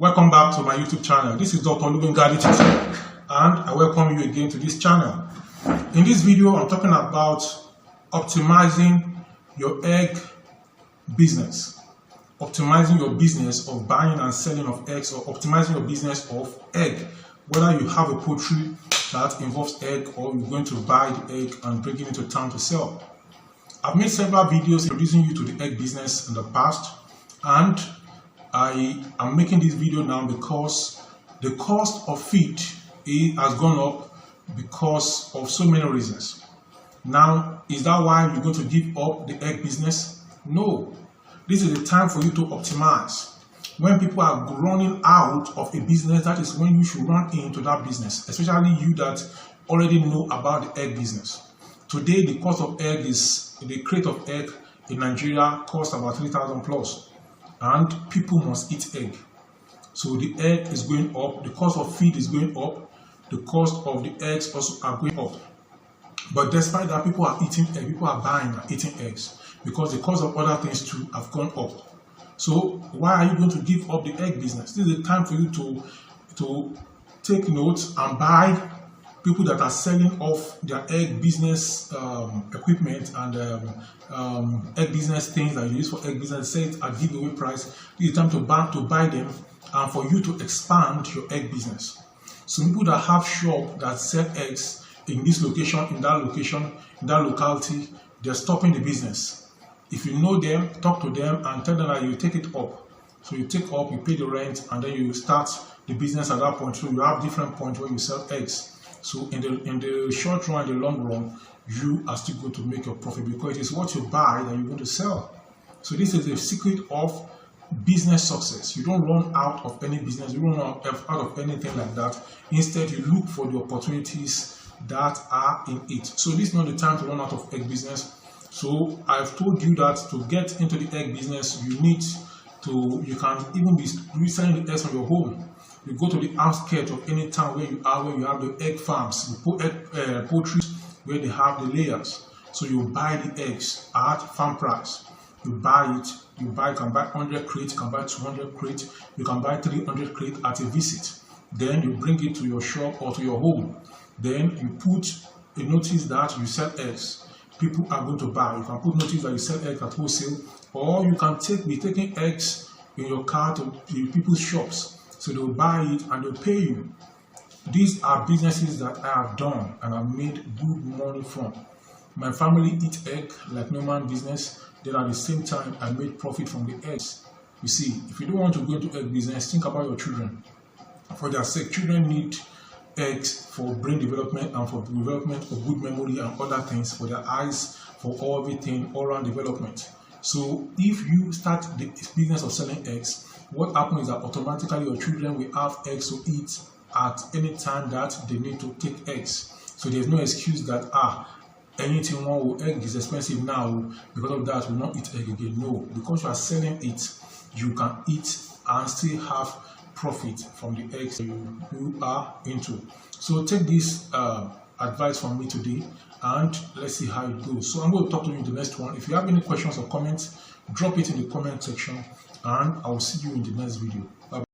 Welcome back to my YouTube channel. This is Dr. Lubengadi and I welcome you again to this channel. In this video, I'm talking about optimizing your egg business. Optimizing your business of buying and selling of eggs, or optimizing your business of egg. Whether you have a poultry that involves egg or you're going to buy the egg and bring it into town to sell. I've made several videos introducing you to the egg business in the past, and I am making this video now because the cost of feed has gone up because of so many reasons. Now, is that why you're going to give up the egg business? No. This is the time for you to optimize. When people are running out of a business, that is when you should run into that business, especially you that already know about the egg business. Today, the cost of egg is, the crate of egg in Nigeria costs about 3,000 plus. And people must eat egg. So the egg is going up, the cost of feed is going up, the cost of the eggs also are going up. But despite that, people are eating egg, people are buying and eating eggs because the cost of other things too have gone up. So why are you going to give up the egg business? This is the time for you to take notes and buy people that are selling off their egg business equipment and egg business things that you use for egg business, say it at giveaway price. This is the time to buy them and for you to expand your egg business. Some people that have shop that sell eggs in this location, in that locality, they're stopping the business. If you know them, talk to them and tell them that you take it up. So you take up, you pay the rent, and then you start the business at that point. So you have different points where you sell eggs. So in the short run, the long run, you are still going to make your profit because it is what you buy that you're going to sell. So this is the secret of business success. You don't run out of any business, you don't run out of anything like that. Instead, you look for the opportunities that are in it. So this is not the time to run out of egg business. So I've told you that to get into the egg business, you can even be selling the eggs from your home. You go to the outskirts of any town where you have the egg farms, you put egg poultry where they have the layers. So you buy the eggs at farm price. You buy it, you can buy 100 crates, you can buy 200 crates, you can buy 300 crates at a visit. Then you bring it to your shop or to your home. Then you put a notice that you sell eggs. People are going to buy. You can put notice that you sell eggs at wholesale, or you can be taking eggs in your car to people's shops. So they'll buy it and they'll pay you. These are businesses that I have done and I've made good money from. My family eat egg like no man business. Then at the same time, I made profit from the eggs. You see, if you don't want to go into egg business, think about your children. For their sake, children need eggs for brain development and for development of good memory and other things, for their eyes, for everything, all-round development. So if you start the business of selling eggs, what happens is that automatically your children will have eggs to eat at any time that they need to take eggs. So there's no excuse that anything wrong with egg is expensive now, because of that we'll not eat egg again. No, because you are selling it, you can eat and still have profit from the eggs you are into. So take this advice from me today and let's see how it goes. So I'm going to talk to you in the next one. If you have any questions or comments, drop it in the comment section and I will see you in the next video.